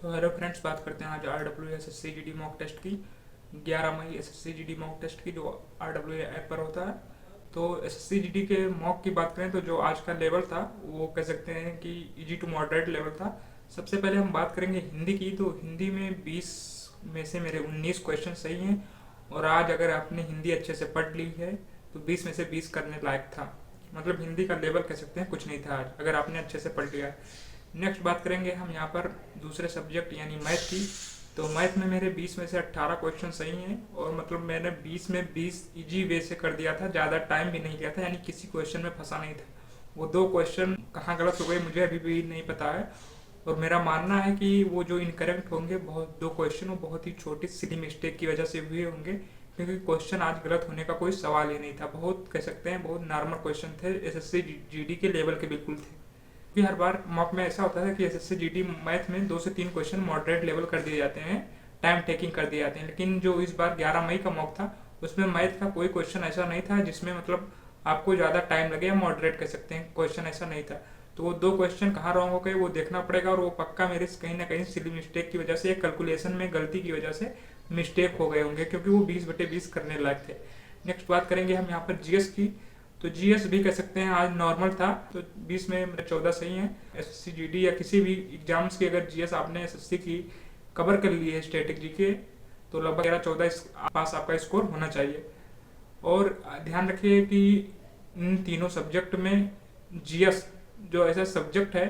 तो hello friends, बात करते हैं आज RWA SSC GD mock test की। 11 मई SSC GD मॉक टेस्ट की जो RWA ऐप पर होता है। तो SSC GD के मॉक की बात करें तो जो आज का लेवल था वो कह सकते हैं कि इजी टू मॉडरेट लेवल था। सबसे पहले हम बात करेंगे हिंदी की। तो हिंदी में 20 में से मेरे 19 क्वेश्चन सही हैं। और आज अगर आपने हिंदी अच्छे से पढ़ ली है तो 20 में से 20 करने लायक था। मतलब हिंदी का लेवल कह सकते हैं कुछ नहीं था आज, अगर आपने अच्छे से पढ़ लिया है। नेक्स्ट बात करेंगे हम यहाँ पर दूसरे सब्जेक्ट यानी मैथ की। तो मैथ में मेरे 20 में से 18 क्वेश्चन सही हैं। और मतलब मैंने 20 में 20 इजी वे से कर दिया था, ज़्यादा टाइम भी नहीं लिया था, यानी किसी क्वेश्चन में फंसा नहीं था। वो 2 क्वेश्चन कहाँ गलत हो गए मुझे अभी भी नहीं पता है। और मेरा मानना है कि वो जो इनकरेक्ट होंगे, बहुत 2 क्वेश्चन वो बहुत ही छोटी सिली मिस्टेक की वजह से हुए होंगे, क्योंकि क्वेश्चन आज गलत होने का कोई सवाल ही नहीं था। बहुत कह सकते हैं बहुत नॉर्मल क्वेश्चन थे, SSC GD के लेवल के बिल्कुल थे। कि हर बार मॉक में ऐसा होता है कि SSC GD मैथ में 2 से 3 क्वेश्चन मॉडरेट लेवल कर दिए जाते हैं, टाइम टेकिंग कर दिए जाते हैं। लेकिन जो इस बार 11 मई का मॉक था उसमें मैथ का कोई क्वेश्चन ऐसा नहीं था जिसमें मतलब आपको ज़्यादा टाइम लगे, या मॉडरेट कह सकते हैं क्वेश्चन ऐसा नहीं था। तो वो 2 क्वेश्चन कहाँ रॉन्ग हो गए वो देखना पड़ेगा, और वो पक्का मेरे कहीं ना कहीं सिली मिस्टेक की वजह से या कैलकुलेशन में गलती की वजह से मिस्टेक हो गए होंगे, क्योंकि वो 20/20 करने लायक थे। नेक्स्ट बात करेंगे हम यहाँ पर GS की। तो GS भी कह सकते हैं आज नॉर्मल था। तो 20 में मेरे 14 सही हैं। SSC GD या किसी भी एग्जाम्स की अगर GS आपने SSC की कवर कर ली है स्टैटिक GK, तो लगभग 13-14 पास आपका स्कोर होना चाहिए। और ध्यान रखिए कि इन तीनों सब्जेक्ट में GS जो ऐसा सब्जेक्ट है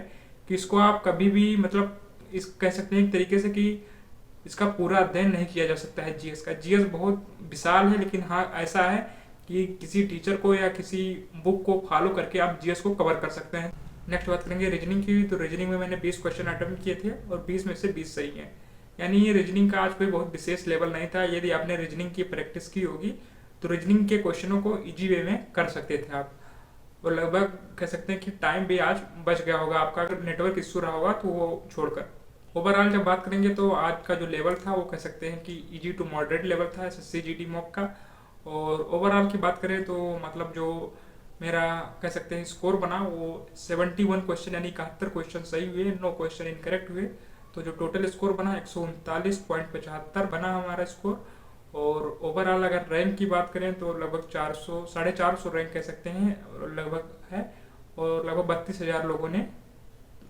कि इसको आप कभी भी मतलब इस कह सकते हैं एक तरीके से कि इसका पूरा अध्ययन नहीं किया जा सकता है। GS का GS बहुत विशाल है, लेकिन हाँ ऐसा है कि किसी टीचर को या किसी बुक को फॉलो करके आप GS को कवर कर सकते हैं। नेक्स्ट बात करेंगे रीजनिंग की। तो रीजनिंग में मैंने 20 क्वेश्चन अटेम्प्ट किए थे और 20 में से 20 सही हैं। यानी ये रीजनिंग का आज कोई बहुत विशेष लेवल नहीं था। यदि आपने रीजनिंग की प्रैक्टिस की होगी तो रीजनिंग के क्वेश्चनों को इजी वे में कर सकते थे आप। और लगभग कह सकते हैं कि टाइम भी आज बच गया होगा आपका, अगर नेटवर्क इशू रहा होगा तो वो छोड़कर। ओवरऑल जब बात करेंगे तो आज का जो लेवल था वो कह सकते हैं कि इजी टू मॉडरेट लेवल था SSC GD मॉक का। और ओवरऑल की बात करें तो मतलब जो मेरा कह सकते हैं स्कोर बना वो 71 क्वेश्चन यानी 71 क्वेश्चन सही हुए, 9 क्वेश्चन इनकरेक्ट हुए। तो जो टोटल स्कोर बना 139.75 बना हमारा स्कोर। और ओवरऑल अगर रैंक की बात करें तो लगभग 400 450 रैंक कह सकते हैं लगभग है। और लगभग 32,000 लोगों ने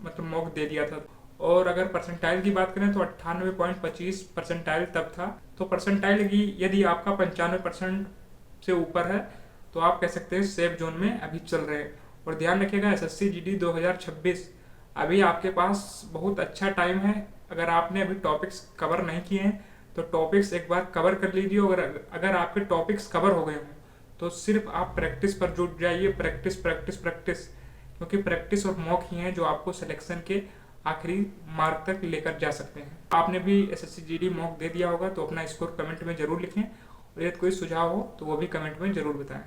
मतलब मॉक दे दिया था। और अगर परसेंटाइल की बात करें तो 98.25 परसेंटाइल तब था। तो परसेंटाइल की यदि आपका 95% से ऊपर है तो आप कह सकते हैं सेफ जोन में अभी चल रहे हैं। और ध्यान रखिएगा SSC GD 2026 अभी आपके पास बहुत अच्छा टाइम है। अगर आपने अभी टॉपिक्स कवर नहीं किए हैं तो टॉपिक्स एक बार कवर कर लीजिए। अगर आपके टॉपिक्स कवर हो गए हों तो सिर्फ आप प्रैक्टिस पर जुट जाइए, प्रैक्टिस प्रैक्टिस प्रैक्टिस, क्योंकि प्रैक्टिस और मॉक ही हैं जो आपको सिलेक्शन के आखिरी मार्क तक लेकर जा सकते हैं। आपने भी SSC GD मॉक दे दिया होगा तो अपना स्कोर कमेंट में जरूर लिखें, और यदि कोई सुझाव हो तो वो भी कमेंट में जरूर बताएं।